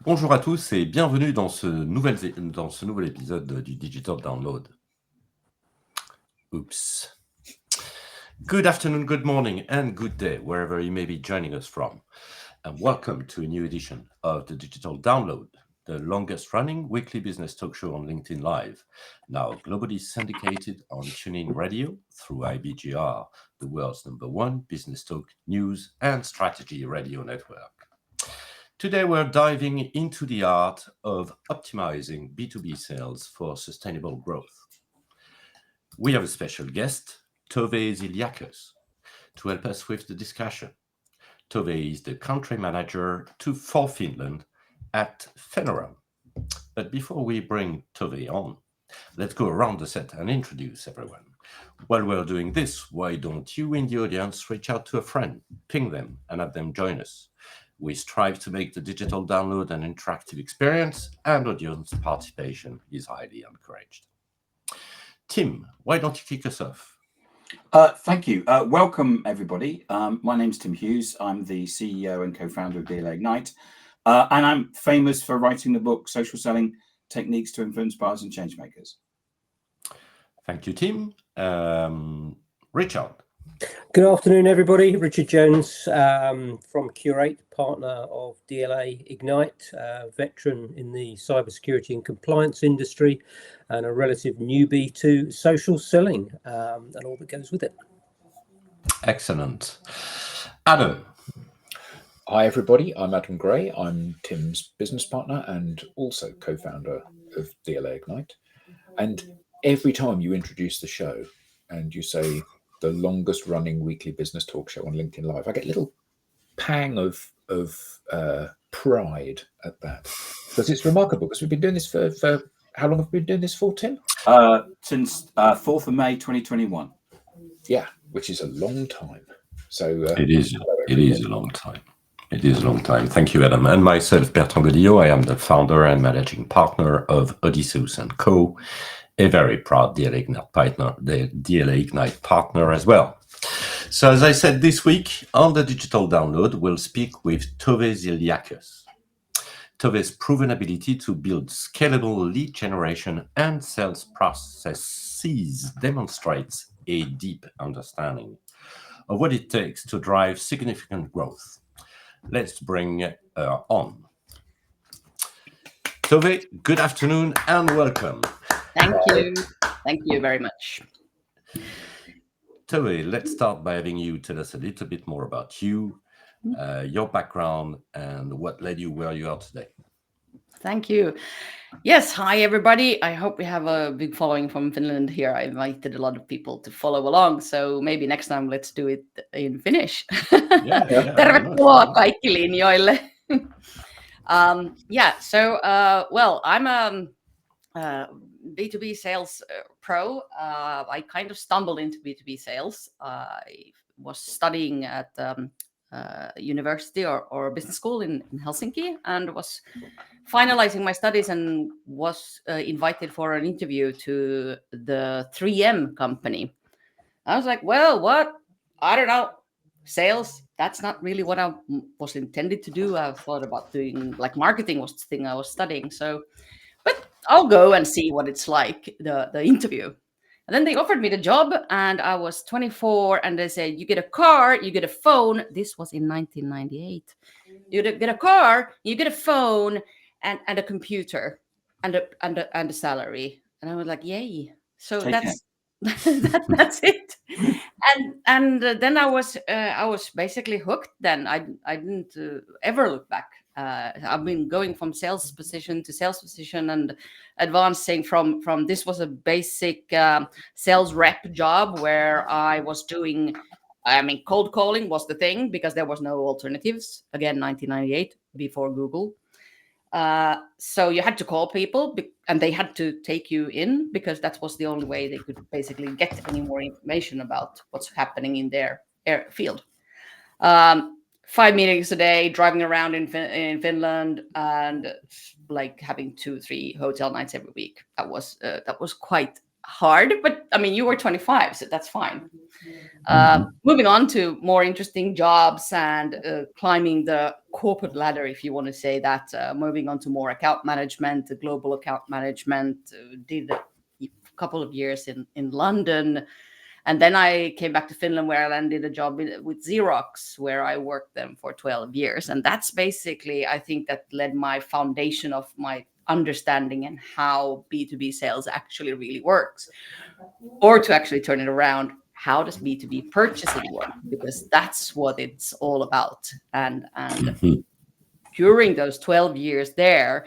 Bonjour à tous et bienvenue dans ce nouvel épisode du Digital Download. Oops. Good afternoon, good morning, and good day, wherever you may be joining us from. And welcome to a new edition of the Digital Download, the longest running weekly business talk show on LinkedIn Live, now globally syndicated on TuneIn Radio through IBGR, the world's #1 business talk, news, and strategy radio network. Today, we're diving into the art of optimizing B2B sales for sustainable growth. We have a special guest, Tove Zilliacus, to help us with the discussion. Tove is the country manager for Finland at Fenerum. But before we bring Tove on, let's go around the set and introduce everyone. While we're doing this, why don't you in the audience reach out to a friend, ping them, and have them join us? We strive to make the digital download an interactive experience, and audience participation is highly encouraged. Tim, why don't you kick us off? Thank you. Welcome, everybody. My name's Tim Hughes. I'm the CEO and co-founder of DLA Ignite, and I'm famous for writing the book Social Selling Techniques to Influence Buyers and Changemakers. Thank you, Tim. Richard. Good afternoon, everybody. Richard Jones from Curate, partner of DLA Ignite, veteran in the cybersecurity and compliance industry, and a relative newbie to social selling and all that goes with it. Excellent. Adam. Hi, everybody. I'm Adam Gray. I'm Tim's business partner and also co-founder of DLA Ignite. And every time you introduce the show and you say the longest running weekly business talk show on LinkedIn Live, I get a little pang of pride at that, because it's remarkable, because we've been doing this for how long have we been doing this for, Tim? Since 4th of May 2021. Yeah, which is a long time. So it is a long time. It is a long time. Thank you, Adam. And myself, Bertrand Godillot. I am the founder and managing partner of Odysseus & Co., a very proud DLA Ignite partner as well. So as I said, this week on the Digital Download, we'll speak with Tove Zilliacus. Tove's proven ability to build scalable lead generation and sales processes demonstrates a deep understanding of what it takes to drive significant growth. Let's bring her on. Tove, good afternoon and welcome. Thank you. Thank you very much. Tove, let's start by having you tell us a little bit more about you, your background, and what led you where you are today. Thank you. Yes, hi, everybody. I hope we have a big following from Finland here. I invited a lot of people to follow along, so maybe next time let's do it in Finnish. Tervetuloa kaikki linjoille. Well, I'm a B2B sales pro. I kind of stumbled into B2B sales. I was studying at university or business school in Helsinki, and was finalizing my studies and was invited for an interview to the 3M company. I was like, well, what? I don't know. Sales, that's not really what I was intended to do. I thought about doing, like, marketing was the thing I was studying. So, but I'll go and see what it's like, the interview. And then they offered me the job, and I was 24, and they said, you get a car, you get a phone. This was in 1998. You get a car, you get a phone, and a computer, and a salary. And I was like, yay. So that's it. And then I was basically hooked. Then I didn't ever look back. I've been going from sales position to sales position and advancing from this was a basic sales rep job where I was doing, cold calling was the thing because there was no alternatives. Again, 1998, before Google. So you had to call people and they had to take you in because that was the only way they could basically get any more information about what's happening in their field. 5 meetings a day, driving around in Finland, and like having 2-3 hotel nights every week. That was quite hard, but I mean, you were 25, so that's fine. Moving on to more interesting jobs and climbing the corporate ladder, if you want to say that, moving on to more account management, global account management, did a couple of years in London. And then I came back to Finland, where I landed a job with Xerox, where I worked them for 12 years. And that's basically, I think, that led my foundation of my understanding and how B2B sales actually really works. Or to actually turn it around, how does B2B purchasing work? Because that's what it's all about. And during those 12 years there,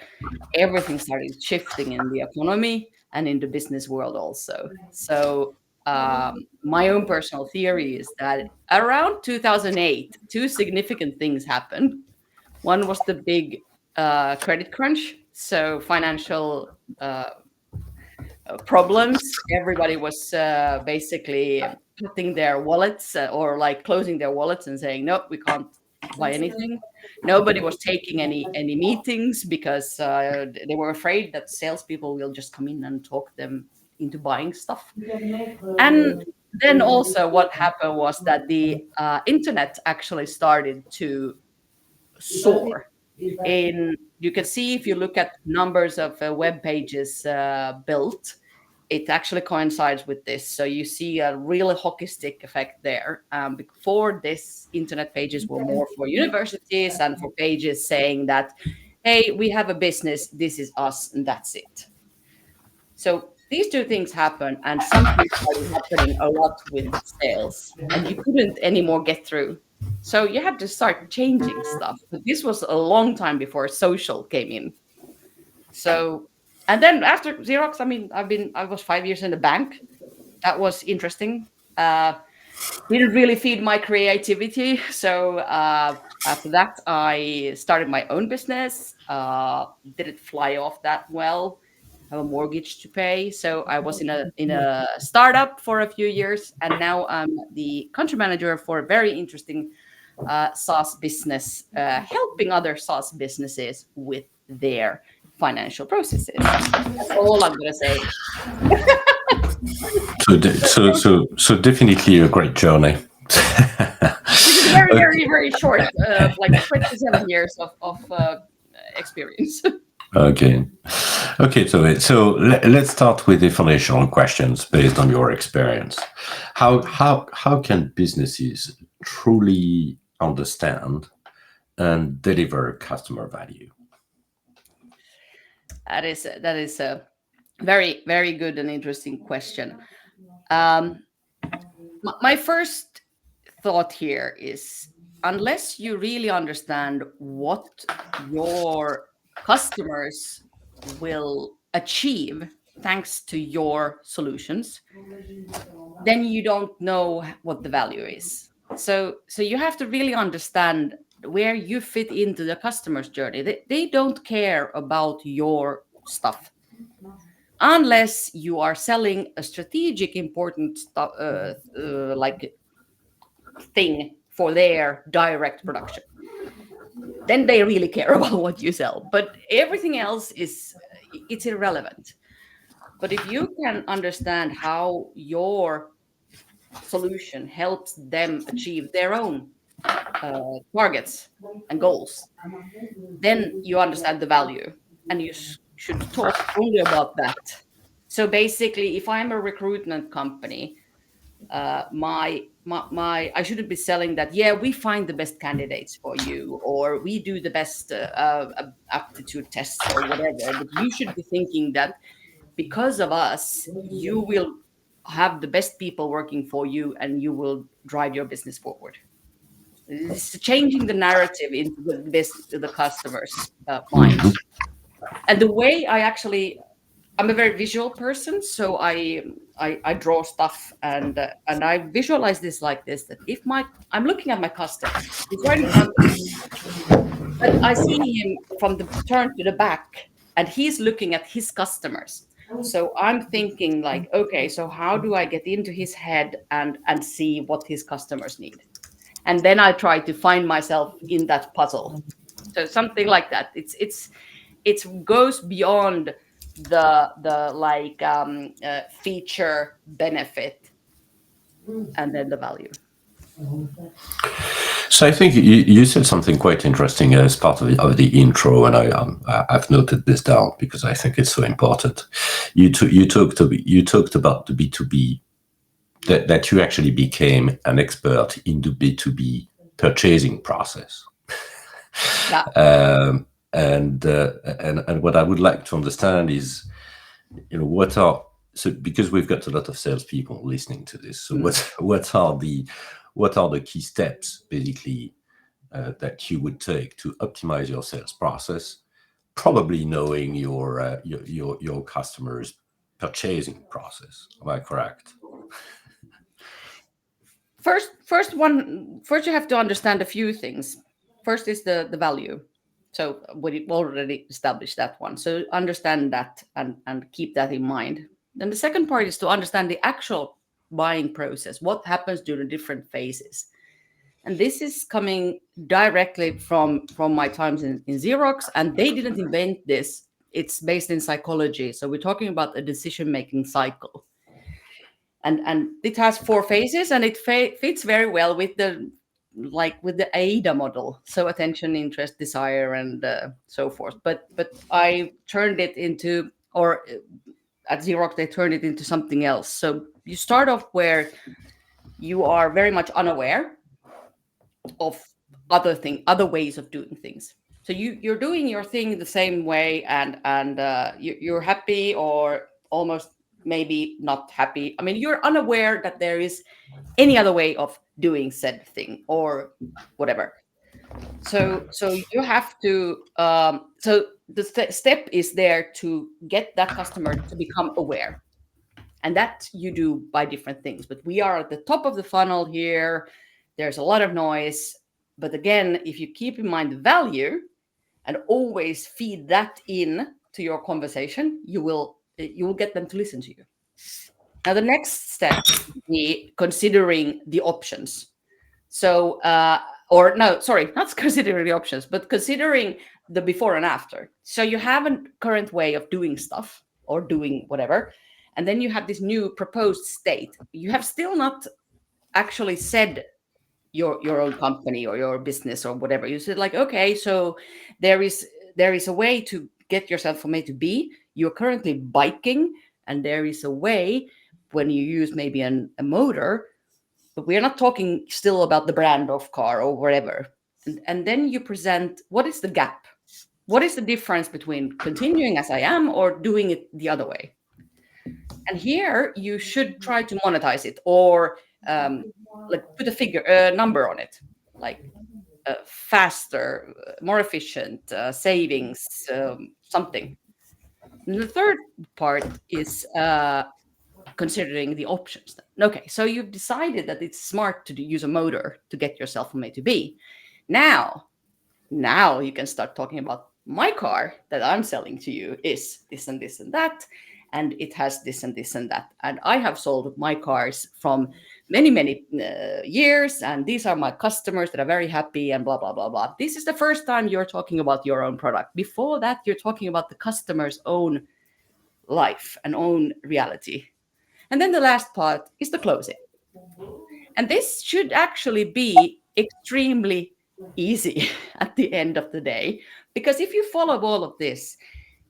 everything started shifting in the economy and in the business world also. So my own personal theory is that around 2008, two significant things happened. One was the big credit crunch, so financial problems. Everybody was basically putting their wallets or like closing their wallets and saying, nope, we can't buy anything. Nobody was taking any meetings because they were afraid that salespeople will just come in and talk them into buying stuff. And then also what happened was that the internet actually started to soar. You can see, if you look at numbers of web pages built, it actually coincides with this. So you see a real hockey stick effect there. Before this, internet pages were more for universities and for pages saying that, hey, we have a business, this is us, and that's it. So these two things happen, and something started happening a lot with sales, and you couldn't anymore get through. So you had to start changing stuff. But this was a long time before social came in. So, and then after Xerox, I mean, I was 5 years in the bank. That was interesting. Didn't really feed my creativity. So after that, I started my own business. Didn't fly off that well. Have a mortgage to pay. So I was in a startup for a few years, and now I'm the country manager for a very interesting SaaS business, helping other SaaS businesses with their financial processes. That's all I'm gonna say. So definitely a great journey. This is very, very, very short, like 27 years of experience. Okay. So let's start with the foundational questions based on your experience. How can businesses truly understand and deliver customer value? That is a very, very good and interesting question. My first thought here is, unless you really understand what your customers will achieve thanks to your solutions, then you don't know what the value is. So you have to really understand where you fit into the customer's journey. They don't care about your stuff unless you are selling a strategic important stuff, like thing for their direct production. Then they really care about what you sell, but everything else it's irrelevant. But if you can understand how your solution helps them achieve their own targets and goals, then you understand the value, and you should talk only about that. So basically, if I'm a recruitment company, I shouldn't be selling that, yeah, we find the best candidates for you, or we do the best aptitude tests or whatever. But you should be thinking that because of us, you will have the best people working for you, and you will drive your business forward. It's changing the narrative into the customer's mind. And the way I'm a very visual person, so I draw stuff, and I visualize this like this: that if I'm looking at my customer, he's right in front of me, but I see him from the turn to the back, and he's looking at his customers. So I'm thinking like, okay, so how do I get into his head and see what his customers need? And then I try to find myself in that puzzle. So something like that. It goes beyond the like feature benefit, and then the value. So I think you said something quite interesting as part of the intro, and I've noted this down because I think it's so important. You talked about the B2B, that you actually became an expert in the B2B purchasing process. Yeah. And what I would like to understand is, because we've got a lot of salespeople listening to this. So what are the key steps basically that you would take to optimize your sales process, probably knowing your customers' purchasing process? Am I correct? First, you have to understand a few things. First is the value. So we already established that one. So understand that and keep that in mind. Then the second part is to understand the actual buying process. What happens during different phases? And this is coming directly from my times in Xerox, and they didn't invent this. It's based in psychology. So we're talking about a decision-making cycle. And it has 4 phases, and it fits very well with the AIDA model. So attention, interest, desire, and so forth. But I turned it into, or at Xerox, they turned it into something else. So you start off where you are very much unaware of other ways of doing things. So you're doing your thing the same way, and you're happy, or almost maybe not happy. I mean, you're unaware that there is any other way of doing said thing or whatever. So you have to. So the step is there to get that customer to become aware, and that you do by different things. But we are at the top of the funnel here. There's a lot of noise. But again, if you keep in mind the value and always feed that in to your conversation, you will get them to listen to you. Now, the next step would be considering the options. So, or no, sorry, not considering the options, but considering the before and after. So you have a current way of doing stuff or doing whatever, and then you have this new proposed state. You have still not actually said your own company or your business or whatever. You said like, okay, so there is a way to get yourself from A to B. You're currently biking, and there is a way when you use maybe a motor, but we're not talking still about the brand of car or whatever. And then you present, what is the gap? What is the difference between continuing as I am or doing it the other way? And here you should try to monetize it, or like put a number on it, like faster, more efficient, savings, something. And the third part is considering the options. Okay, so you've decided that it's smart to use a motor to get yourself from A to B. Now you can start talking about, my car that I'm selling to you is this and this and that, and it has this and this and that. And I have sold my cars from many years, and these are my customers that are very happy, and blah, blah, blah, blah. This is the first time you're talking about your own product. Before that, you're talking about the customer's own life and own reality. And then the last part is the closing. And this should actually be extremely easy at the end of the day, because if you follow all of this,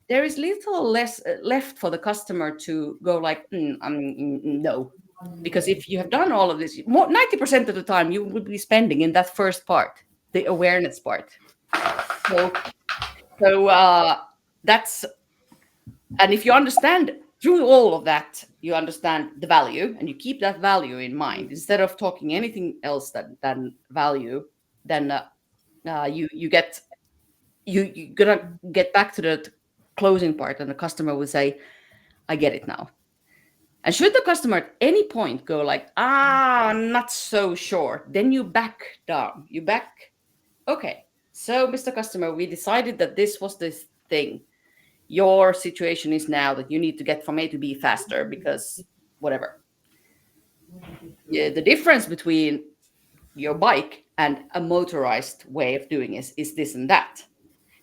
there is little less left for the customer to go like, no. Because if you have done all of this, 90% of the time you will be spending in that first part, the awareness part. So that's, and if you understand through all of that, you understand the value, and you keep that value in mind instead of talking anything else than value. Then you're gonna get back to the closing part, and the customer will say, "I get it now." And should the customer at any point go like, not so sure, then you back down. Okay, so Mr. Customer, we decided that this was this thing. Your situation is now that you need to get from A to B faster because whatever. Yeah, the difference between your bike and a motorized way of doing is this and that.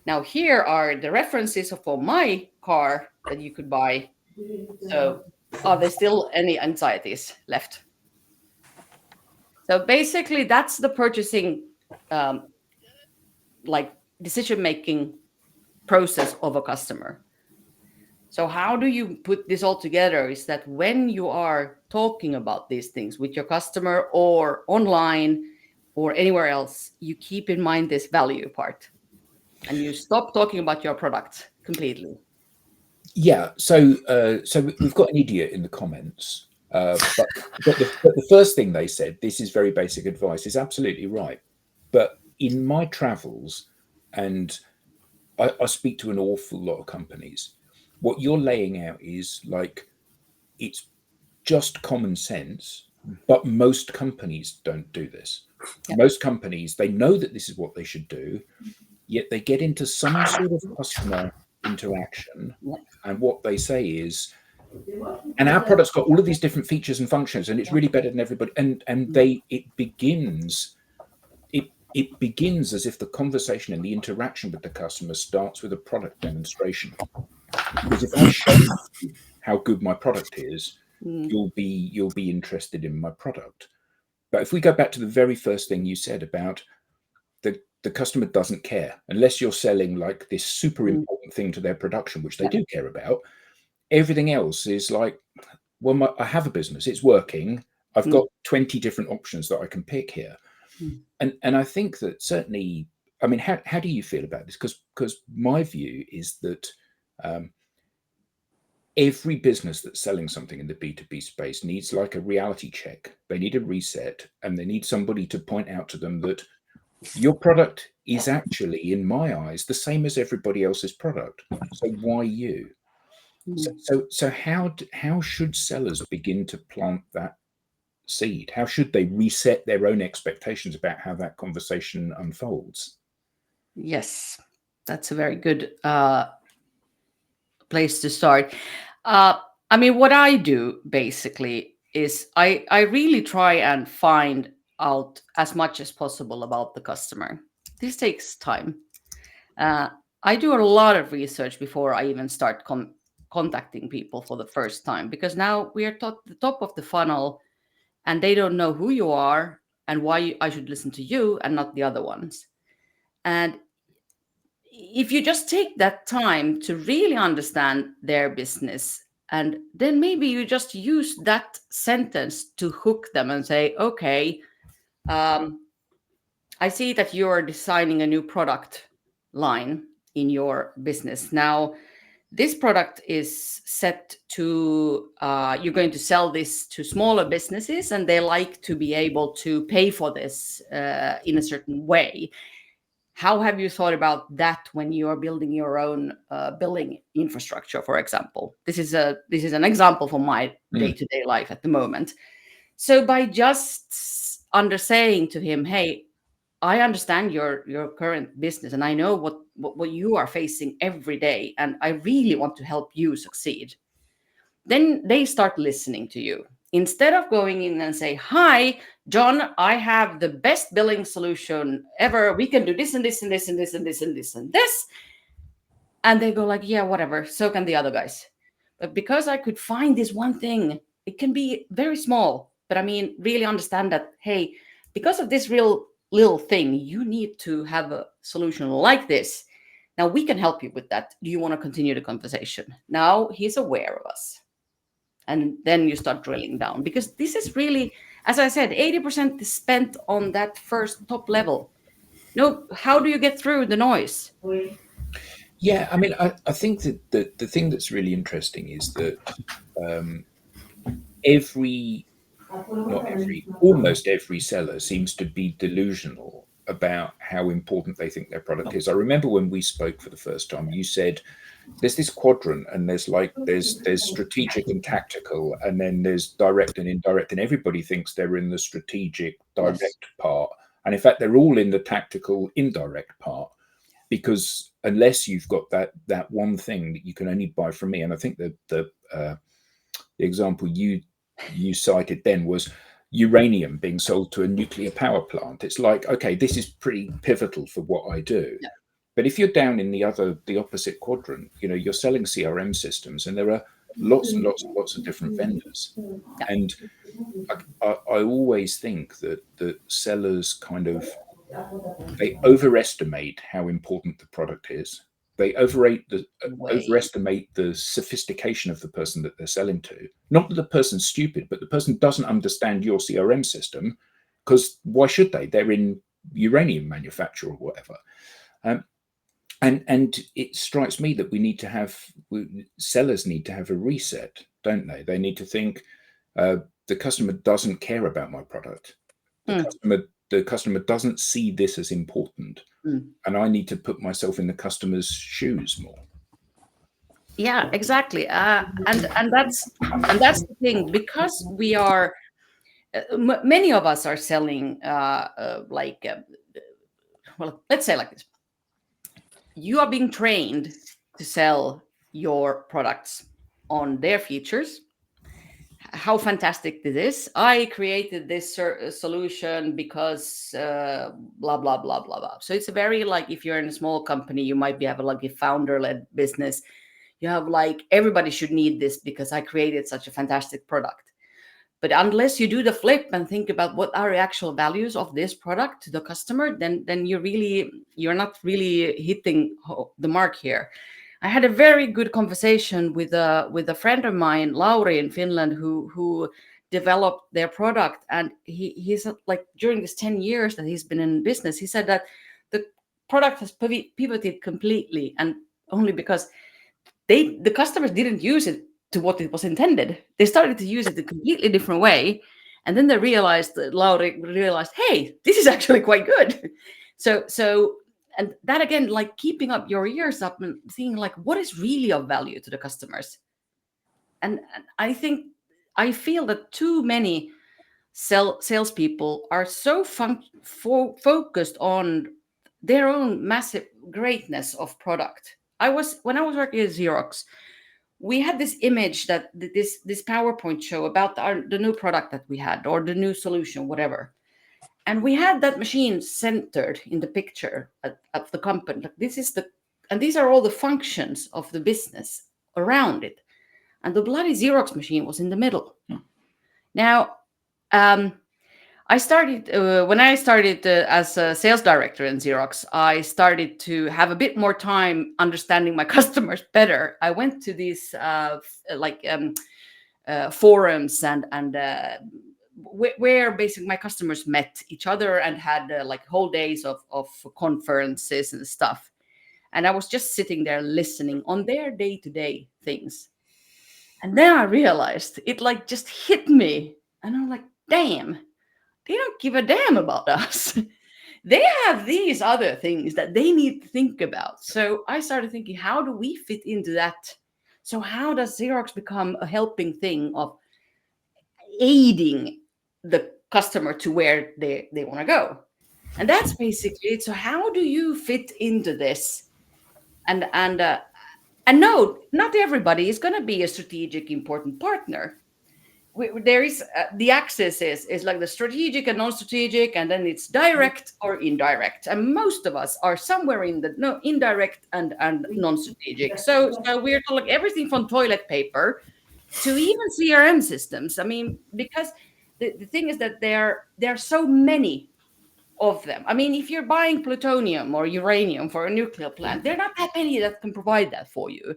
Now here are the references for my car that you could buy. So are there still any anxieties left? So basically that's the purchasing like decision-making process of a customer. So how do you put this all together is that when you are talking about these things with your customer or online or anywhere else, you keep in mind this value part and you stop talking about your product completely. Yeah, so we've got an idiot in the comments, but the first thing they said, this is very basic advice, is absolutely right. But in my travels, and I speak to an awful lot of companies, what you're laying out is like, it's just common sense, but most companies don't do this. Yep. Most companies, they know that this is what they should do, yet they get into some sort of customer interaction, and what they say is, and our product's got all of these different features and functions, and it's really better than everybody. And it begins as if the conversation and the interaction with the customer starts with a product demonstration. Because if I show you how good my product is, you'll be interested in my product. But if we go back to the very first thing you said about the customer doesn't care, unless you're selling like this super important thing to their production, which they do care about. Everything else is like, well, I have a business, it's working. I've got 20 different options that I can pick here. And I think that certainly, I mean, how do you feel about this? Because my view is that every business that's selling something in the B2B space needs like a reality check. They need a reset, and they need somebody to point out to them that your product is actually, in my eyes, the same as everybody else's product. So why you? So how should sellers begin to plant that seed? How should they reset their own expectations about how that conversation unfolds? Yes, that's a very good place to start. I mean, what I do basically is I really try and find out as much as possible about the customer. This takes time. I do a lot of research before I even start contacting people for the first time, because now we are at the top of the funnel and they don't know who you are and why I should listen to you and not the other ones. And if you just take that time to really understand their business, and then maybe you just use that sentence to hook them and say, okay, I see that you're designing a new product line in your business. Now, this product is set to, you're going to sell this to smaller businesses, and they like to be able to pay for this in a certain way. How have you thought about that when you are building your own billing infrastructure, for example? This is an example from my day-to-day life at the moment. So by just saying to him, hey, I understand your current business, and I know what you are facing every day, and I really want to help you succeed. Then they start listening to you. Instead of going in and say, hi, John, I have the best billing solution ever. We can do this and this and this and this and this and this and this. And they go like, yeah, whatever. So can the other guys. But because I could find this one thing, it can be very small. But I mean, really understand that, hey, because of this real little thing, you need to have a solution like this. Now we can help you with that. Do you want to continue the conversation? Now he's aware of us. And then you start drilling down, because this is really, as I said, 80% is spent on that first top level. No, how do you get through the noise? Yeah, I mean, I think that the thing that's really interesting is that almost every seller seems to be delusional about how important they think their product is. I remember when we spoke for the first time, you said there's this quadrant, and there's strategic and tactical, and then there's direct and indirect, and everybody thinks they're in the strategic direct part, and in fact they're all in the tactical indirect part, because unless you've got that one thing that you can only buy from me. And I think that the example you cited then was uranium being sold to a nuclear power plant. It's like, okay, this is pretty pivotal for what I do. But if you're down in the opposite quadrant, you're selling CRM systems, and there are lots and lots and lots of different vendors. And I always think that the sellers they overestimate how important the product is. They overestimate the sophistication of the person that they're selling to. Not that the person's stupid, but the person doesn't understand your CRM system, because why should they? They're in uranium manufacture or whatever. And it strikes me that sellers need to have a reset, don't they? They need to think, the customer doesn't care about my product. The customer doesn't see this as important, and I need to put myself in the customer's shoes more. Yeah, exactly. And that's the thing, because we are many of us are selling well, let's say like this. You are being trained to sell your products on their features, how fantastic this is. I created this solution because blah, blah, blah, blah, blah. So it's a very, like, if you're in a small company, you might have like a founder-led business. You have like, everybody should need this because I created such a fantastic product. But unless you do the flip and think about what are the actual values of this product to the customer, then you're not really hitting the mark here. I had a very good conversation with a friend of mine, Lauri, in Finland, who developed their product, and he's like, during this 10 years that he's been in business, he said that the product has pivoted completely, and only because the customers didn't use it to what it was intended. They started to use it a completely different way. And then Lauri realized, hey, this is actually quite good. So, and that again, like keeping up your ears up and seeing like what is really of value to the customers. And I feel that too many salespeople are so focused on their own massive greatness of product. When I was working at Xerox, we had this image that this PowerPoint show about the new product that we had, or the new solution, whatever. And we had that machine centered in the picture of the company. Like these are all the functions of the business around it. And the bloody Xerox machine was in the middle. Now, I started when I started as a sales director in Xerox. I started to have a bit more time understanding my customers better. I went to these forums and where basically my customers met each other and had like whole days of conferences and stuff. And I was just sitting there listening on their day-to-day things. And then I realized it like just hit me, and I'm like, damn. They don't give a damn about us. They have these other things that they need to think about. So I started thinking, how do we fit into that? So how does Xerox become a helping thing of aiding the customer to where they want to go? And that's basically it. So how do you fit into this? And no, not everybody is going to be a strategic, important partner. There is the axis is like the strategic and non-strategic, and then it's direct or indirect, and most of us are somewhere in the indirect and non-strategic. So we're like everything from toilet paper to even CRM systems. I mean, because the thing is that there are so many of them. I mean, if you're buying plutonium or uranium for a nuclear plant, there are not that many that can provide that for you.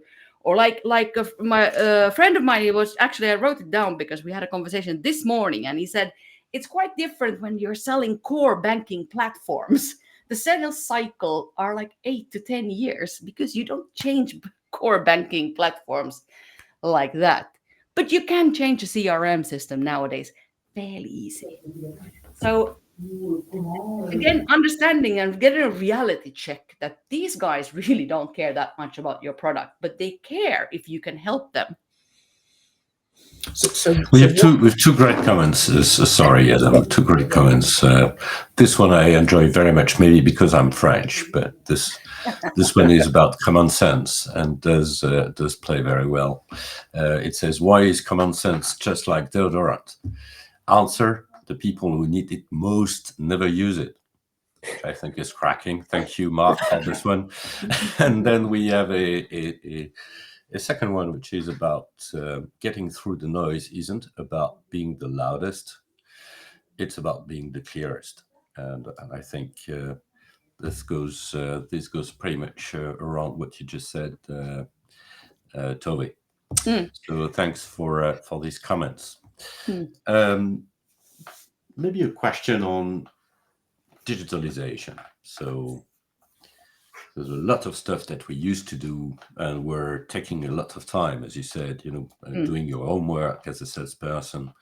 Or my friend of mine, he was actually, I wrote it down because we had a conversation this morning, and he said, it's quite different when you're selling core banking platforms. The sales cycle are like 8 to 10 years because you don't change core banking platforms like that. But you can change a CRM system nowadays fairly easy. So again, understanding and getting a reality check that these guys really don't care that much about your product, but they care if you can help them. So we have two great comments. Sorry, Adam, two great comments. This one I enjoy very much, maybe because I'm French, but this one is about common sense and does play very well. It says, "Why is common sense just like deodorant?" Answer: the people who need it most never use it. which I think is cracking. Thank you, Mark, for this one. And then we have a second one, which is about getting through the noise isn't about being the loudest. It's about being the clearest. And I think this goes pretty much around what you just said, Tove. So thanks for these comments. Maybe a question on digitalization. So there's a lot of stuff that we used to do, and we're taking a lot of time, as you said. Doing your homework as a salesperson.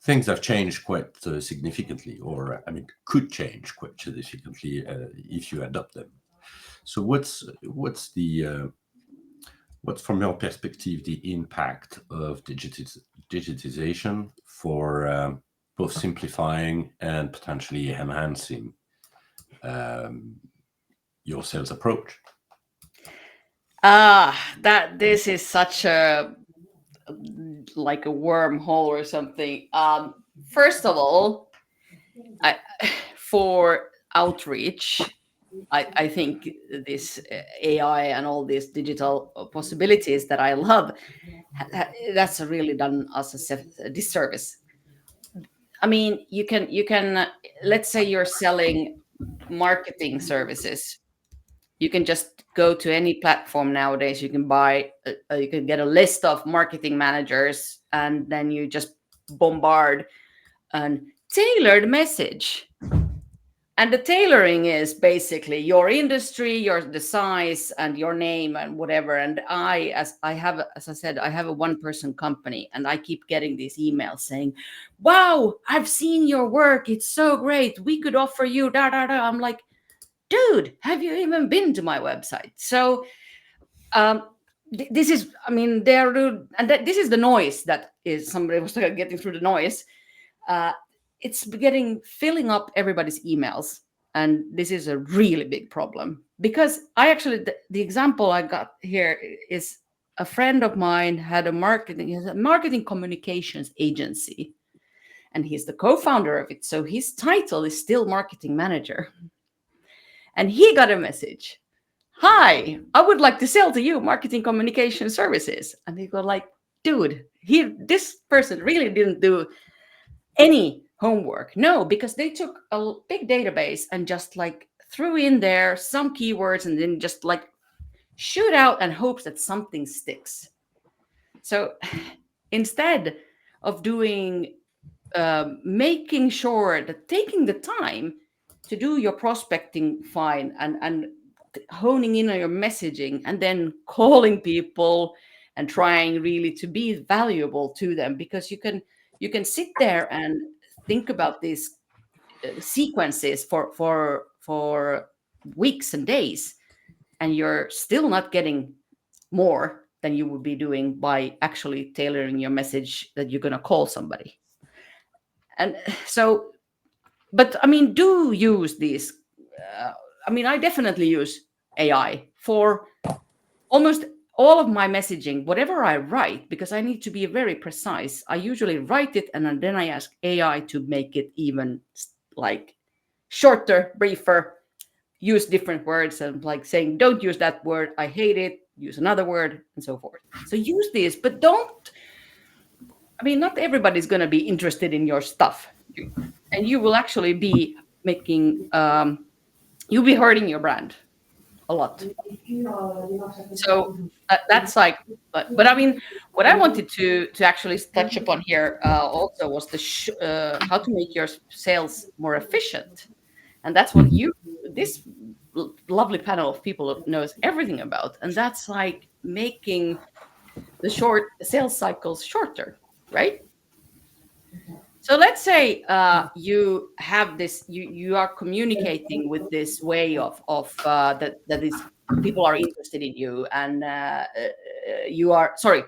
Things have changed quite significantly, or could change quite significantly if you adopt them. So what's from your perspective the impact of digitization for both simplifying and potentially enhancing your sales approach? This is such a like a wormhole or something. First of all, for outreach, I think this AI and all these digital possibilities that I love, that's really done us a disservice. I mean, you can let's say you're selling marketing services. You can just go to any platform nowadays. You can buy, you can get a list of marketing managers, and then you just bombard a tailored message. And the tailoring is basically your industry, the size, and your name, and whatever. And as I said, I have a one-person company, and I keep getting these emails saying, "Wow, I've seen your work. It's so great. We could offer you da da da." I'm like, dude, have you even been to my website? So this is, they're rude, and this is the noise that is. Somebody was getting through the noise. It's filling up everybody's emails, and this is a really big problem because the example I got here is a friend of mine had a marketing communications agency, and he's the co-founder of it. So his title is still marketing manager. And he got a message. "Hi, I would like to sell to you marketing communication services." And he go like, dude, this person really didn't do any homework. No, because they took a big database and just threw in there some keywords and then just shoot out and hope that something sticks. So instead of making sure that taking the time to do your prospecting fine and honing in on your messaging and then calling people and trying really to be valuable to them, because you can sit there and think about these sequences for weeks and days, and you're still not getting more than you would be doing by actually tailoring your message that you're going to call somebody. And so, but do use these. I definitely use AI for almost all of my messaging, whatever I write, because I need to be very precise. I usually write it and then I ask AI to make it even shorter, briefer, use different words, and saying, "Don't use that word, I hate it, use another word," and so forth. So use this, but don't. Not everybody's going to be interested in your stuff, and you will actually be making, you'll be hurting your brand a lot. So that's but what I wanted to actually touch upon here also was how to make your sales more efficient, and that's what this lovely panel of people knows everything about, and that's making the short sales cycles shorter, right? So let's say you have this, you are communicating with this way of that is people are interested in you, and you are sorry.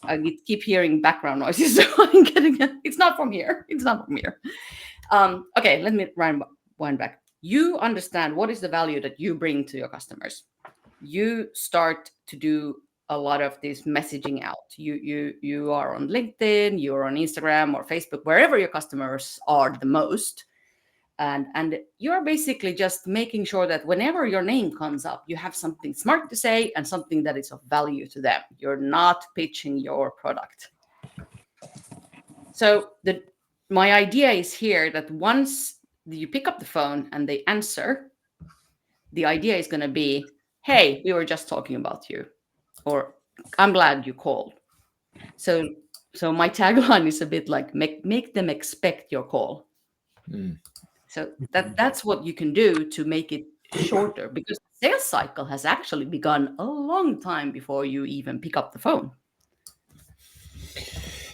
I keep hearing background noises, so I'm getting it's not from here. It's not from here. Okay, let me wind back. You understand what is the value that you bring to your customers. You start to do a lot of this messaging out. You are on LinkedIn, you're on Instagram or Facebook, wherever your customers are the most, And you're basically just making sure that whenever your name comes up, you have something smart to say and something that is of value to them. You're not pitching your product. So my idea is here that once you pick up the phone and they answer, the idea is going to be, hey, we were just talking about you, or I'm glad you called. So my tagline is a bit like make them expect your call. So that's what you can do to make it shorter, because the sales cycle has actually begun a long time before you even pick up the phone.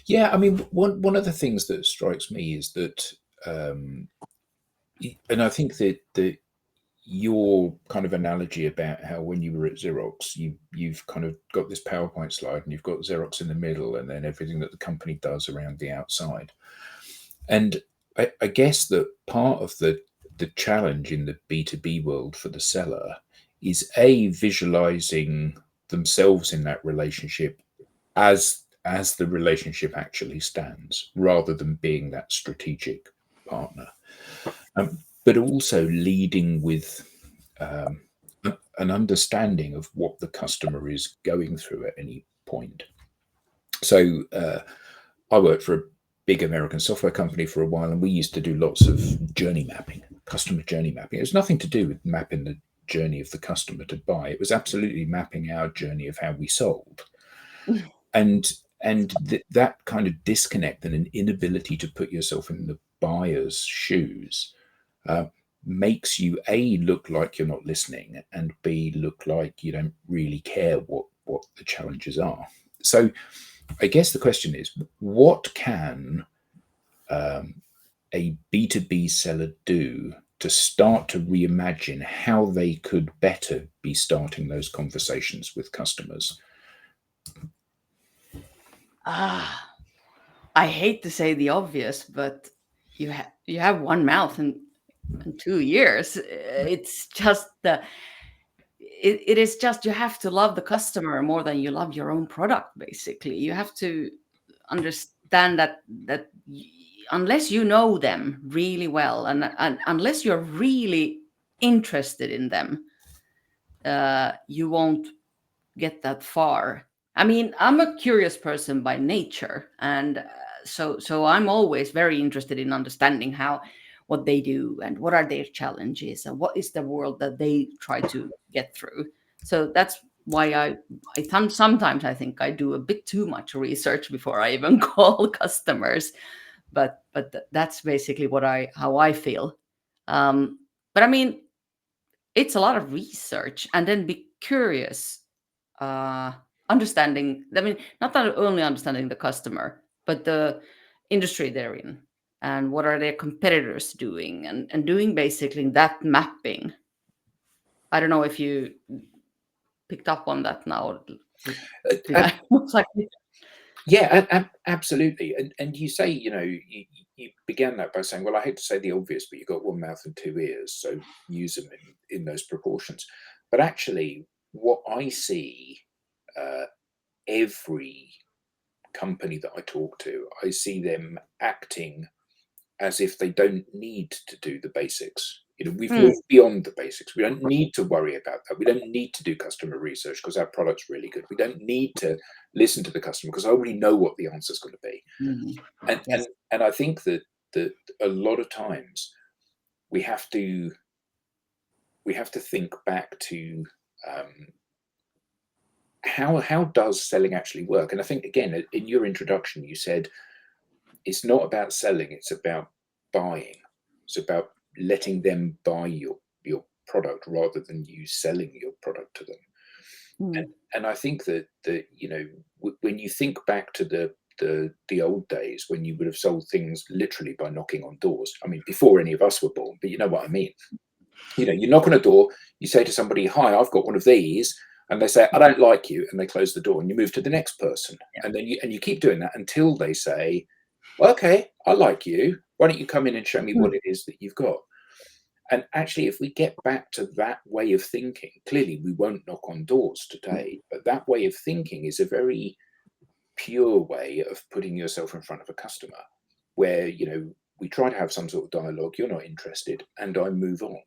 Yeah, I mean, one of the things that strikes me is that, and I think that your kind of analogy about how when you were at Xerox, you've kind of got this PowerPoint slide and you've got Xerox in the middle, and then everything that the company does around the outside. And I guess that part of the challenge in the B2B world for the seller is visualizing themselves in that relationship as the relationship actually stands, rather than being that strategic partner, but also leading with an understanding of what the customer is going through at any point. So I worked for a big American software company for a while, and we used to do lots of journey mapping, customer journey mapping. It was nothing to do with mapping the journey of the customer to buy. It was absolutely mapping our journey of how we sold. And that kind of disconnect and an inability to put yourself in the buyer's shoes makes you A, look like you're not listening, and B, look like you don't really care what the challenges are. So I guess the question is, what can a B2B seller do to start to reimagine how they could better be starting those conversations with customers? I hate to say the obvious, but you have one mouth and 2 years. It's just it is just, you have to love the customer more than you love your own product. Basically, you have to understand that unless you know them really well, and unless you're really interested in them, you won't get that far. I mean, I'm a curious person by nature, and so I'm always very interested in understanding what they do and what are their challenges and what is the world that they try to get through. So that's why sometimes I think I do a bit too much research before I even call customers. But that's basically how I feel. But I mean, it's a lot of research, and then be curious, understanding. I mean, not that only understanding the customer, but the industry they're in, and what are their competitors doing, and doing basically that mapping. I don't know if you picked up on that now. Yeah, absolutely. And you say, you began that by saying, well, I hate to say the obvious, but you've got one mouth and 2 ears, so use them in those proportions. But actually, what I see every company that I talk to, I see them acting as if they don't need to do the basics. We've moved beyond the basics. We don't need to worry about that. We don't need to do customer research because our product's really good. We don't need to listen to the customer because I already know what the answer is going to be. And I think that a lot of times we have to think back to how does selling actually work? And I think, again, in your introduction, you said it's not about selling, it's about buying. It's about letting them buy your product rather than you selling your product to them. And I think that when you think back to the old days, when you would have sold things literally by knocking on doors, I mean, before any of us were born, but you know what I mean. You knock on a door, you say to somebody, hi, I've got one of these, and they say, I don't like you, and they close the door, and you move to the next person. And then you keep doing that until they say, well, okay, I like you. Why don't you come in and show me what it is that you've got? And actually, if we get back to that way of thinking, clearly we won't knock on doors today, but that way of thinking is a very pure way of putting yourself in front of a customer, where we try to have some sort of dialogue. You're not interested, and I move on.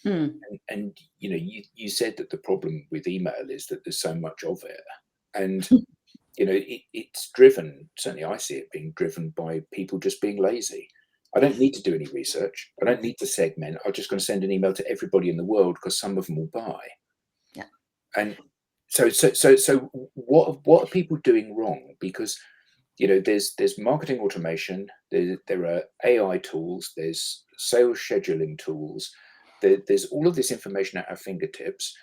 And you know, you said that the problem with email is that there's so much of it, and you know, it's driven. Certainly, I see it being driven by people just being lazy. I don't need to do any research. I don't need to segment. I'm just going to send an email to everybody in the world because some of them will buy. Yeah. And so what are people doing wrong? Because you know, there's marketing automation. There are AI tools. There's sales scheduling tools. There's all of this information at our fingertips.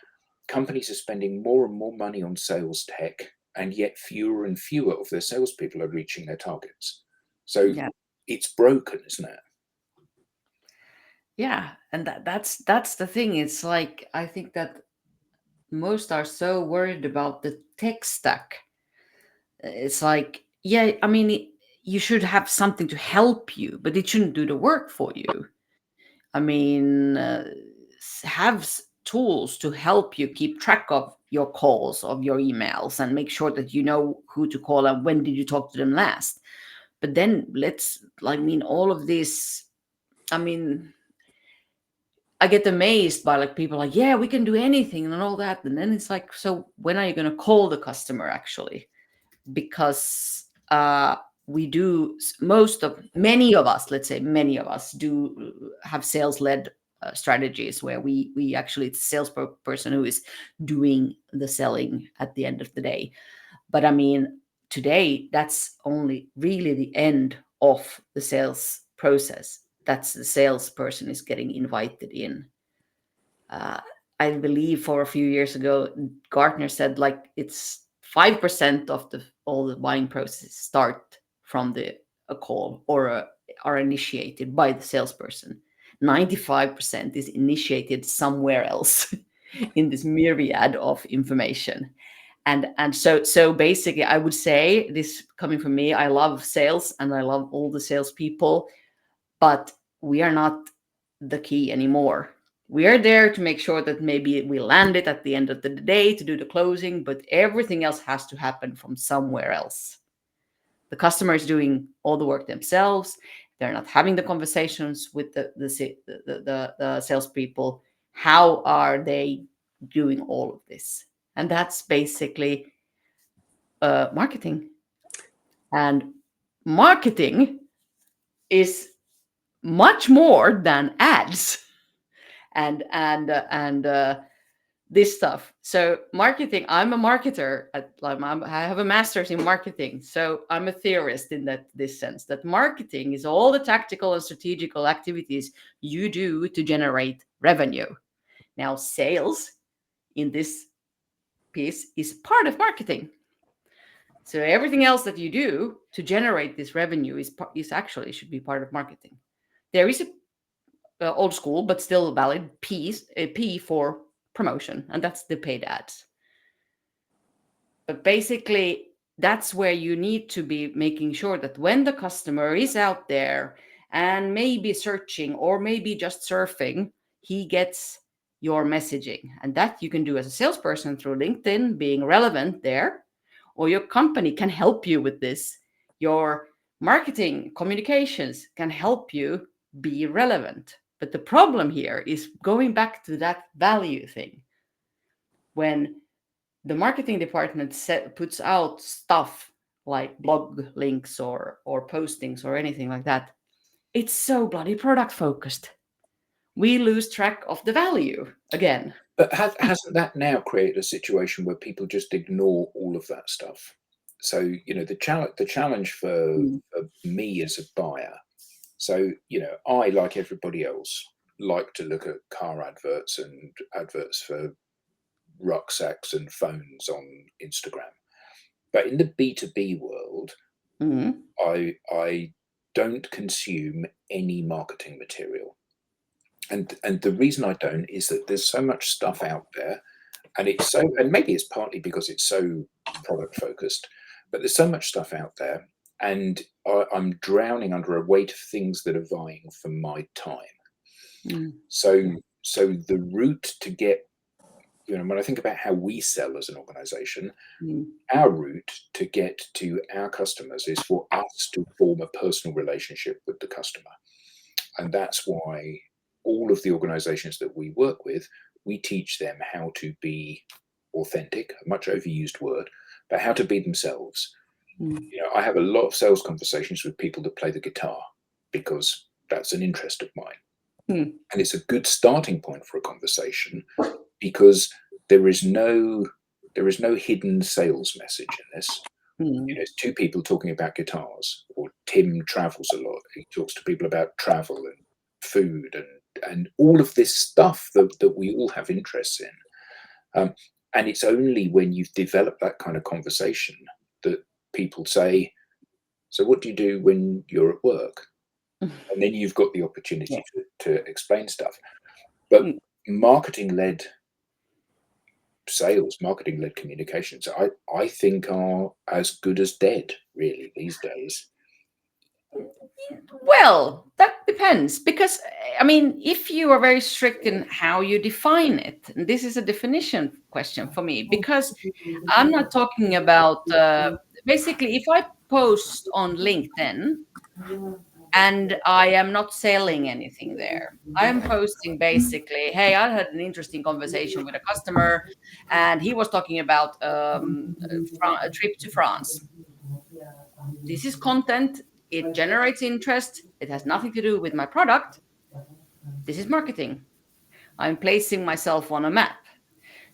Companies are spending more and more money on sales tech, and yet fewer and fewer of their salespeople are reaching their targets. So it's broken, isn't it? Yeah, and that's the thing. It's like, I think that most are so worried about the tech stack. It's like, yeah, I mean, you should have something to help you, but it shouldn't do the work for you. I mean, have tools to help you keep track of your calls, of your emails, and make sure that you know who to call and when did you talk to them last. But then all of this, I mean, I get amazed by like people like, yeah, we can do anything and all that. And then it's like, so when are you going to call the customer actually? Because many of us do have sales-led strategies where we actually, it's a salesperson who is doing the selling at the end of the day. But I mean, today, that's only really the end of the sales process. That's the salesperson is getting invited in. I believe for a few years ago, Gartner said like it's 5% of all the buying processes start from a call or are initiated by the salesperson. 95% is initiated somewhere else in this myriad of information. And so basically, I would say, this coming from me, I love sales and I love all the salespeople, but we are not the key anymore. We are there to make sure that maybe we land it at the end of the day to do the closing, but everything else has to happen from somewhere else. The customer is doing all the work themselves. They're not having the conversations with the salespeople. How are they doing all of this? And that's basically marketing. And marketing is much more than ads and this stuff. So marketing, I'm a marketer. I have a master's in marketing. So I'm a theorist in this sense, that marketing is all the tactical and strategical activities you do to generate revenue. Now, sales in this piece is part of marketing. So everything else that you do to generate this revenue is actually should be part of marketing. There is a old school but still valid P for promotion, and that's the paid ads. But basically, that's where you need to be making sure that when the customer is out there and maybe searching or maybe just surfing, he gets your messaging. And that you can do as a salesperson through LinkedIn, being relevant there, or your company can help you with this. Your marketing communications can help you be relevant. But the problem here is going back to that value thing. When the marketing department puts out stuff like blog links or postings or anything like that, it's so bloody product focused. We lose track of the value again. But hasn't that now created a situation where people just ignore all of that stuff? So, you know, the challenge for me as a buyer. So, you know, I, like everybody else, like to look at car adverts and adverts for rucksacks and phones on Instagram. But in the B2B world, I don't consume any marketing material. And the reason I don't is that there's so much stuff out there, and maybe it's partly because it's so product focused, but there's so much stuff out there, and I'm drowning under a weight of things that are vying for my time. So the route to get, you know, when I think about how we sell as an organization, our route to get to our customers is for us to form a personal relationship with the customer. And that's why all of the organizations that we work with, we teach them how to be authentic, a much overused word, but how to be themselves. You know, I have a lot of sales conversations with people that play the guitar because that's an interest of mine. And it's a good starting point for a conversation because there is no hidden sales message in this. You know, it's two people talking about guitars, or Tim travels a lot. He talks to people about travel and food and all of this stuff that we all have interests in. And it's only when you've developed that kind of conversation that people say, so what do you do when you're at work? And then you've got the opportunity to explain stuff. But marketing-led sales, marketing-led communications, I think are as good as dead, really, these days. Well, that depends, because I mean, if you are very strict in how you define it, and this is a definition question for me, because I'm not talking about basically if I post on LinkedIn and I am not selling anything there. I am posting basically, hey, I had an interesting conversation with a customer and he was talking about a trip to France. This is content. It generates interest. It has nothing to do with my product. This is marketing. I'm placing myself on a map.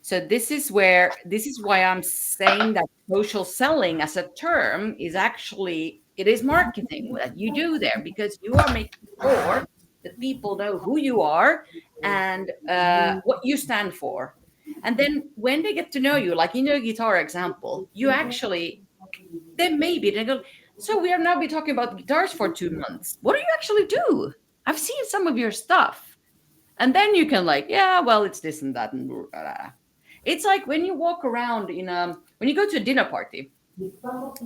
So this is why I'm saying that social selling as a term is actually, it is marketing that you do there, because you are making sure that people know who you are and what you stand for. And then when they get to know you, like in your guitar example, you actually, then maybe they go, so we are now be talking about guitars for 2 months. What do you actually do? I've seen some of your stuff. And then you can like, yeah, well, it's this and that. And it's like when you walk around when you go to a dinner party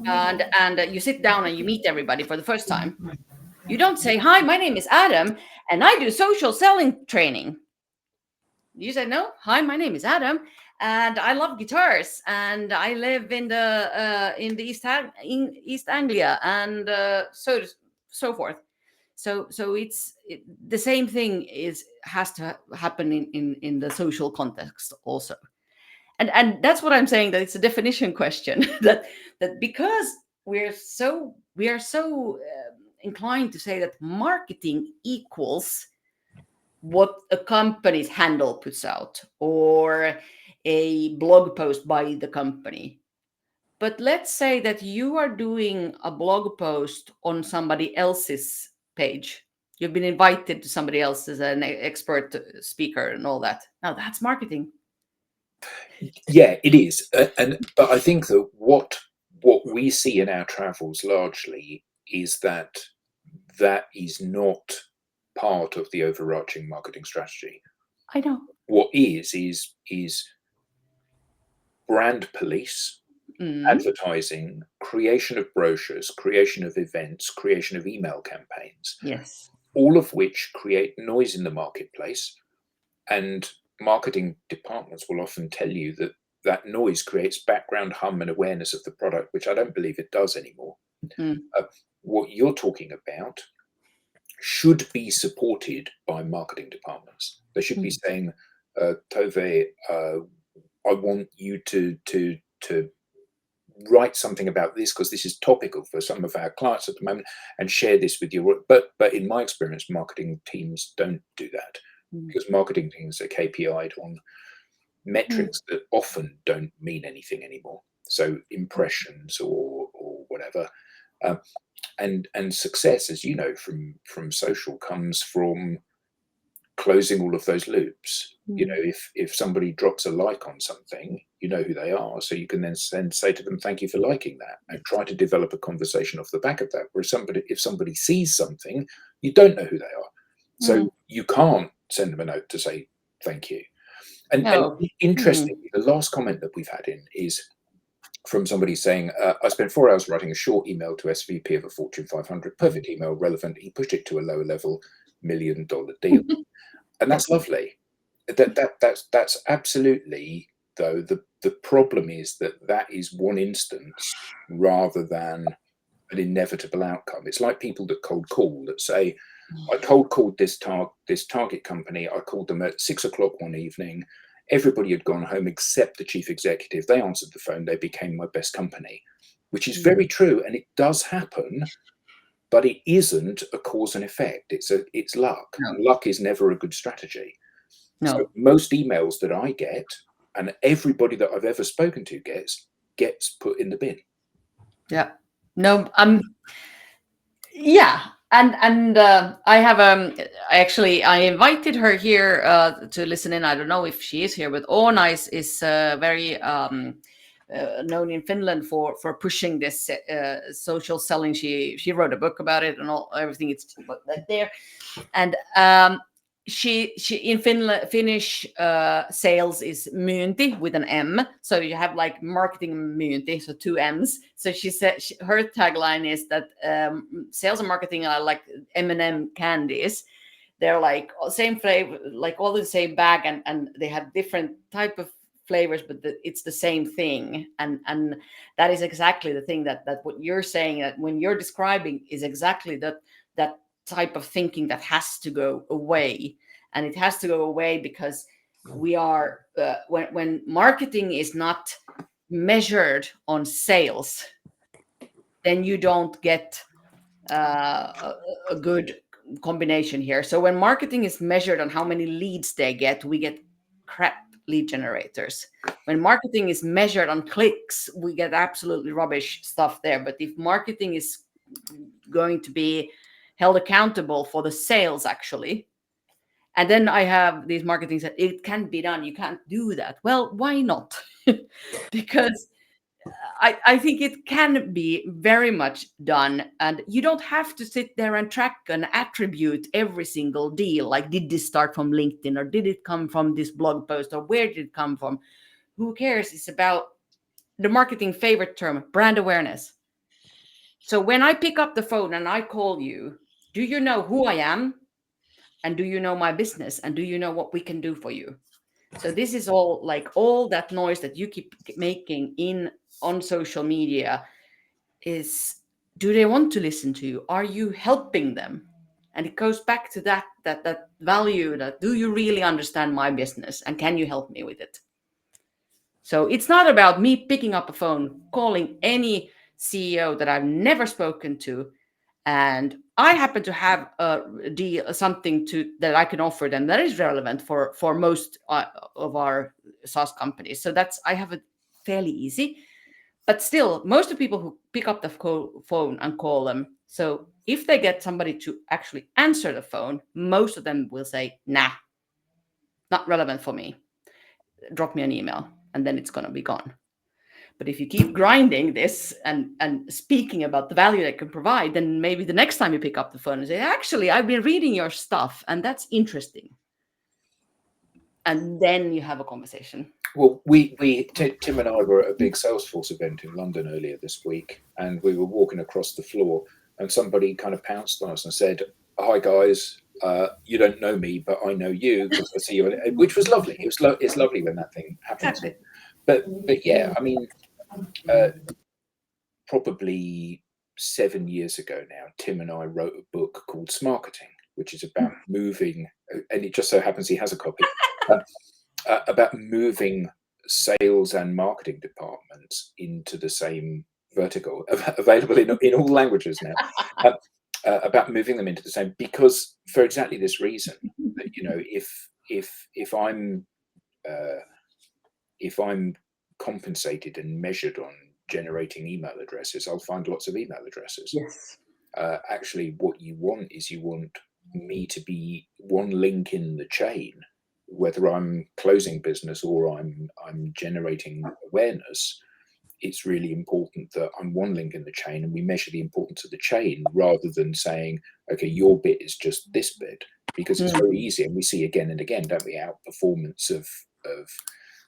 and you sit down and you meet everybody for the first time. You don't say, hi, my name is Adam and I do social selling training. You say, no, hi, my name is Adam and I love guitars and I live in the East Anglia and so forth. So the same thing has to happen in the social context also. And that's what I'm saying, that it's a definition question that because we are so inclined to say that marketing equals what a company's handle puts out or a blog post by the company. But let's say that you are doing a blog post on somebody else's page. You've been invited to somebody else as an expert speaker and all that. Now that's marketing. Yeah, it is. But I think that what we see in our travels largely is that is not part of the overarching marketing strategy. I know. What is brand police, advertising, creation of brochures, creation of events, creation of email campaigns. Yes. All of which create noise in the marketplace. And marketing departments will often tell you that noise creates background hum and awareness of the product, which I don't believe it does anymore. What you're talking about should be supported by marketing departments. They should be saying, Tove, I want you to write something about this because this is topical for some of our clients at the moment, and share this with you. But in my experience, marketing teams don't do that because marketing teams are KPI'd on metrics that often don't mean anything anymore. So impressions or whatever. And success, as you know, from social comes from closing all of those loops. You know, if somebody drops a like on something, you know who they are, so you can then say to them, thank you for liking that, and try to develop a conversation off the back of that. Where if somebody sees something, you don't know who they are, so you can't send them a note to say thank you. And interestingly, the last comment that we've had in is from somebody saying, I spent 4 hours writing a short email to SVP of a Fortune 500, perfect email, relevant. He pushed it to a lower level $1 million deal. And that's lovely. That's absolutely, though, the problem is that is one instance rather than an inevitable outcome. It's like people that cold call that say, I cold called this target company. I called them at 6 o'clock one evening. Everybody had gone home except the chief executive. They answered the phone. They became my best company, which is very true. And it does happen, but it isn't a cause and effect. It's luck. No. And luck is never a good strategy. No. So most emails that I get, and everybody that I've ever spoken to gets put in the bin. Yeah. No. Yeah. And I have I invited her here to listen in. I don't know if she is here, but Oona is very known in Finland for pushing this social selling. She wrote a book about it and everything. It's there, and she in Finnish sales is myynti with an M. So you have like marketing myynti, so 2 M's. So she said her tagline is that sales and marketing are like M&M candies. They're like same flavor, like all the same bag, and they have different type of flavors, but it's the same thing. And that is exactly the thing that what you're saying, that when you're describing is exactly that type of thinking that has to go away. And it has to go away because we are when marketing is not measured on sales, then you don't get a good combination here. So when marketing is measured on how many leads they get, we get crap lead generators. When marketing is measured on clicks, we get absolutely rubbish stuff there. But if marketing is going to be held accountable for the sales, actually, and then I have these marketing that it can be done, you can't do that. Well, why not? Because I think it can be very much done, and you don't have to sit there and track and attribute every single deal. Like, did this start from LinkedIn, or did it come from this blog post, or where did it come from? Who cares? It's about the marketing favorite term, brand awareness. So when I pick up the phone and I call you, do you know who I am? And do you know my business? And do you know what we can do for you? So this is all like all that noise that you keep making on social media is, do they want to listen to you? Are you helping them? And it goes back to that value, that do you really understand my business and can you help me with it? So it's not about me picking up a phone, calling any CEO that I've never spoken to, and I happen to have a deal, something that I can offer them that is relevant for most of our SaaS companies. So I have it fairly easy, but still, most of the people who pick up the phone and call them. So if they get somebody to actually answer the phone, most of them will say, "Nah, not relevant for me. Drop me an email," and then it's going to be gone. But if you keep grinding this and speaking about the value they can provide, then maybe the next time you pick up the phone and say, "Actually, I've been reading your stuff and that's interesting." And then you have a conversation. Well, Tim and I were at a big Salesforce event in London earlier this week, and we were walking across the floor, and somebody kind of pounced on us and said, "Hi guys, you don't know me, but I know you because I see you," which was lovely. It's lovely when that thing happens. Exactly. But yeah, I mean, probably 7 years ago now, Tim and I wrote a book called Smarketing, which is about moving, and it just so happens he has a copy, about moving sales and marketing departments into the same vertical, available in all languages now, about moving them into the same, because for exactly this reason, that, you know, if I'm compensated and measured on generating email addresses, I'll find lots of email addresses. Yes. Actually, what you want is you want me to be one link in the chain, whether I'm closing business or I'm generating awareness. It's really important that I'm one link in the chain, and we measure the importance of the chain rather than saying, okay, your bit is just this bit, because it's very easy, and we see again and again, don't we, outperformance of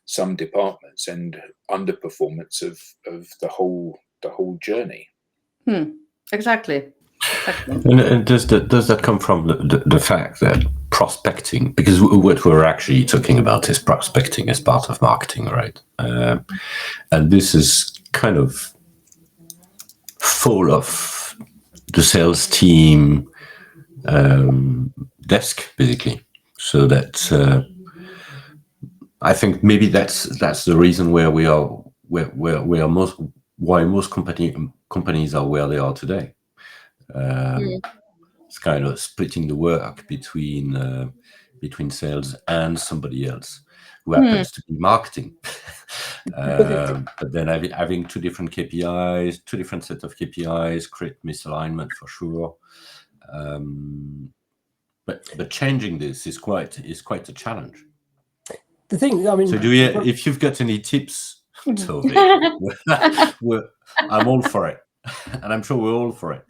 some departments and underperformance of the whole journey. Exactly. And does that come from the fact that prospecting, because what we're actually talking about is prospecting as part of marketing, right? And this is kind of full of the sales team desk, basically. So that I think maybe that's the reason where we are where most companies are where they are today. It's kind of splitting the work between sales and somebody else who happens to be marketing. But then having two different KPIs, two different set of KPIs, create misalignment for sure. But changing this is quite a challenge. The thing, I mean, so if you've got any tips, Tove, I'm all for it, and I'm sure we're all for it.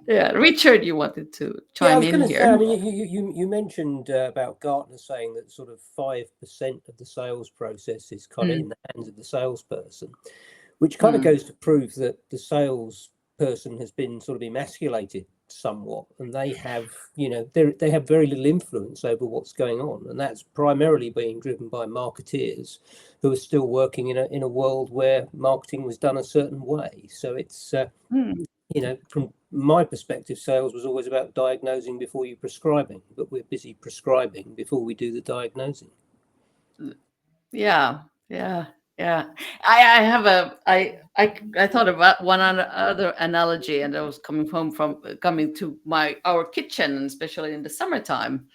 Yeah, Richard, you wanted to chime in here. Say, I mean, you mentioned about Gartner saying that sort of 5% of the sales process is kind of in the hands of the salesperson, which kind of goes to prove that the salesperson has been sort of emasculated somewhat, and they have, they have very little influence over what's going on, and that's primarily being driven by marketeers who are still working in a world where marketing was done a certain way. So it's from my perspective, sales was always about diagnosing before you're prescribing, but we're busy prescribing before we do the diagnosing. Yeah. I thought about one other analogy, and I was coming to our kitchen, especially in the summertime.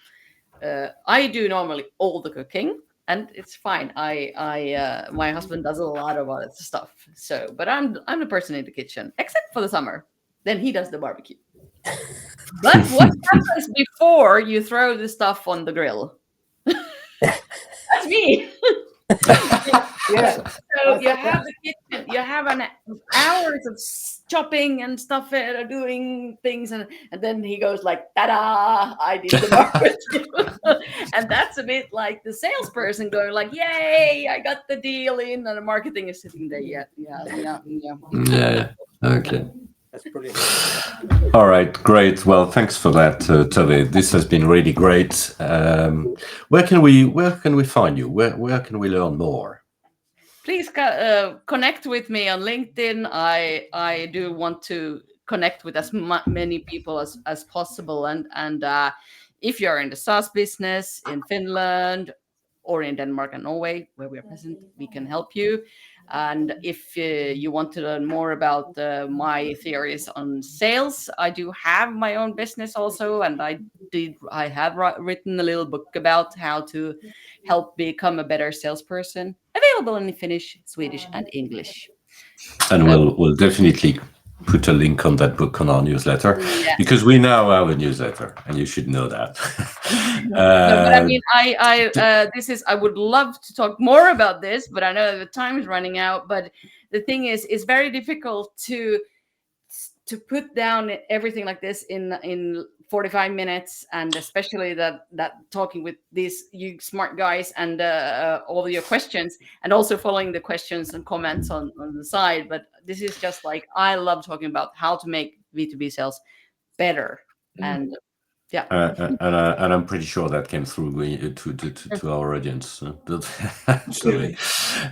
I do normally all the cooking, and it's fine. My husband does a lot of other stuff. So, but I'm the person in the kitchen, except for the summer. Then he does the barbecue. But what happens before you throw the stuff on the grill? That's me. Yeah. So you have the kitchen, you have an hours of chopping and stuff, doing things, and then he goes like, "Ta-da! I did the barbecue," and that's a bit like the salesperson going like, "Yay! I got the deal in," and the marketing is sitting there. Yeah. Okay. That's brilliant. All right, great. Well, thanks for that, Tove. This has been really great. Where can we find you? Where can we learn more? Please connect with me on LinkedIn. I do want to connect with as many people as possible. And if you're in the SaaS business in Finland or in Denmark and Norway, where we are present, we can help you. And if you want to learn more about my theories on sales, I do have my own business also, and I have written a little book about how to help become a better salesperson, available in Finnish, Swedish, and English. And we'll definitely put a link on that book on our newsletter, because we now have a newsletter, and you should know that. No, but I mean, I would love to talk more about this, but I know the time is running out. But the thing is, it's very difficult to put down everything like this in 45 minutes, and especially that talking with these you smart guys and all your questions, and also following the questions and comments on the side. But this is just like, I love talking about how to make B2B sales better. And and I'm pretty sure that came through to our audience. Absolutely.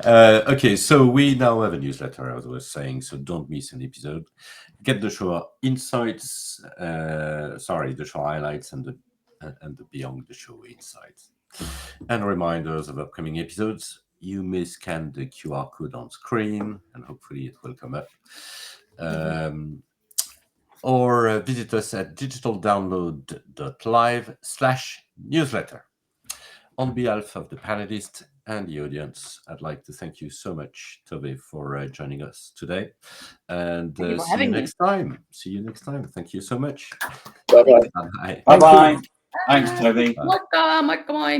Okay, so we now have a newsletter, as I was saying, so don't miss an episode. Get the show insights, the show highlights, and the beyond the show insights, and reminders of upcoming episodes. You may scan the QR code on screen, and hopefully it will come up. Or visit us at digitaldownload.live/newsletter. On behalf of the panelists and the audience, I'd like to thank you so much, Tove, for joining us today. And see you next time. Thank you so much. Bye-bye. Bye-bye. Thanks, Tove. Moikka, moi.